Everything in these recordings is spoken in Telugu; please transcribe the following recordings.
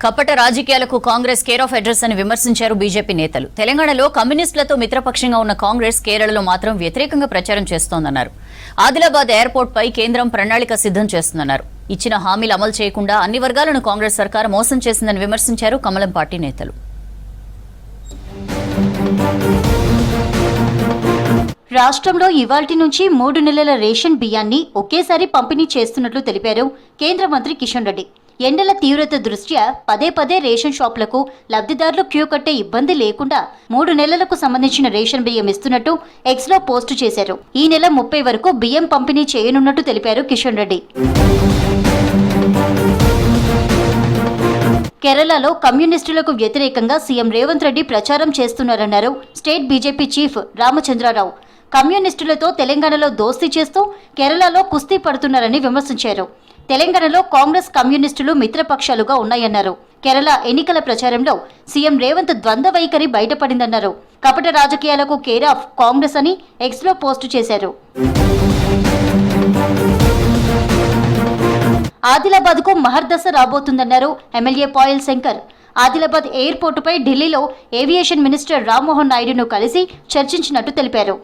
కపట రాజకీయాలకు కాంగ్రెస్ కేర్ ఆఫ్ అడ్రస్ అని విమర్శించారు బీజేపీ నేతలు. తెలంగాణలో కమ్యూనిస్టులతో మిత్రపక్షంగా ఉన్న కాంగ్రెస్ కేరళలో మాత్రం వ్యతిరేకంగా ప్రచారం చేస్తోందన్నారు. ఆదిలాబాద్ ఎయిర్పోర్ట్ పై కేంద్రం ప్రణాళిక సిద్ధం చేస్తుందన్నారు. ఇచ్చిన హామీలు అమలు చేయకుండా అన్ని వర్గాలను కాంగ్రెస్ సర్కార్ మోసం చేసిందని విమర్శించారు కమలం పార్టీ నేతలు. రాష్ట్రంలో ఇవాల్టి నుంచి 3 నెలల రేషన్ బియ్యాన్ని ఒకేసారి పంపిణీ చేస్తున్నట్లు తెలిపారు కేంద్ర మంత్రి కిషన్ రెడ్డి. ఎండల తీవ్రత దృష్ట్యా పదే రేషన్ షాపులకు లబ్ధిదారులు క్యూ కట్టే ఇబ్బంది లేకుండా 3 నెలలకు సంబంధించిన రేషన్ బియ్యం ఇస్తున్నట్టు ఎక్స్లో పోస్టు చేశారు. ఈ నెల 30 వరకు బియ్యం పంపిణీ చేయనున్నట్టు తెలిపారు కిషన్ రెడ్డి. కేరళలో కమ్యూనిస్టులకు వ్యతిరేకంగా సీఎం రేవంత్ రెడ్డి ప్రచారం చేస్తున్నారన్నారు స్టేట్ బీజేపీ చీఫ్ రామచంద్రరావు. కమ్యూనిస్టులతో తెలంగాణలో దోస్తీ చేస్తూ కేరళలో కుస్తీ పడుతున్నారని విమర్శించారు. తెలంగాణలో కాంగ్రెస్ కమ్యూనిస్టులు మిత్రపక్షాలుగా ఉన్నాయన్నారు. కేరళ ఎన్నికల ప్రచారంలో సీఎం రేవంత్ ద్వంద్వ వైఖరి బయటపడిందన్నారు. కపట రాజకీయాలకు కేర్ ఆఫ్ కాంగ్రెస్ అని ఎక్స్లో పోస్టు చేశారు. ఆదిలాబాద్ కు మహర్దశ రాబోతుందన్నారు ఎమ్మెల్యే పాయల్ శంకర్. ఆదిలాబాద్ ఎయిర్పోర్టుపై ఢిల్లీలో ఏవియేషన్ మినిస్టర్ రామ్మోహన్ నాయుడును కలిసి చర్చించినట్టు తెలిపారు.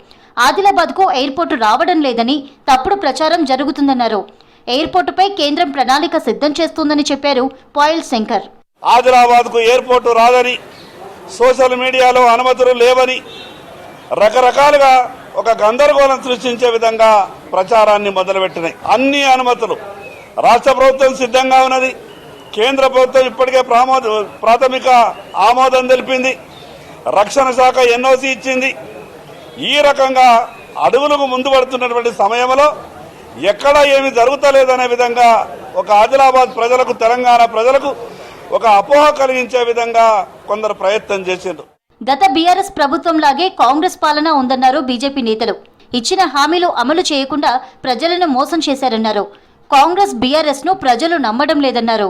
ఆదిలాబాద్ కు ఎయిర్పోర్టు రావడం లేదని తప్పుడు ప్రచారం జరుగుతుందన్నారు. ఎయిర్పోర్టుపై కేంద్రం ప్రణాళిక సిద్ధం చేస్తుందని చెప్పారు పాయల్ శంకర్. ఆదిలాబాద్ కు ఎయిర్పోర్టు రాదని, సోషల్ మీడియాలో అనుమతులు లేవని రకరకాలుగా ఒక గందరగోళం సృష్టించే విధంగా ప్రచారాన్ని మొదలుపెట్టినాయి. అన్ని అనుమతులు రాష్ట్ర ప్రభుత్వం సిద్ధంగా ఉన్నది. కేంద్ర ప్రభుత్వం ఇప్పటికే ప్రాథమిక ఆమోదం తెలిపింది. రక్షణ శాఖ ఎన్ఓసి ఇచ్చింది. ఈ రకంగా అడుగులకు ముందు పడుతున్నటువంటి సమయంలో ఎక్కడ ఏమి జరుగుతలేదనే విధంగా ఒక ఆదిలాబాద్ ప్రజలకు, తెలంగాణ ప్రజలకు ఒక అపోహ కలిగించే విధంగా కొందరు ప్రయత్నం చేసిండ్రు. గత బీఆర్ఎస్ ప్రభుత్వంలాగే కాంగ్రెస్ పాలన ఉందన్నారు బీజేపీ నేతలు. ఇచ్చిన హామీలు అమలు చేయకుండా ప్రజలను మోసం చేశారన్నారు. కాంగ్రెస్ బీఆర్ఎస్ ను ప్రజలు నమ్మడం లేదన్నారు.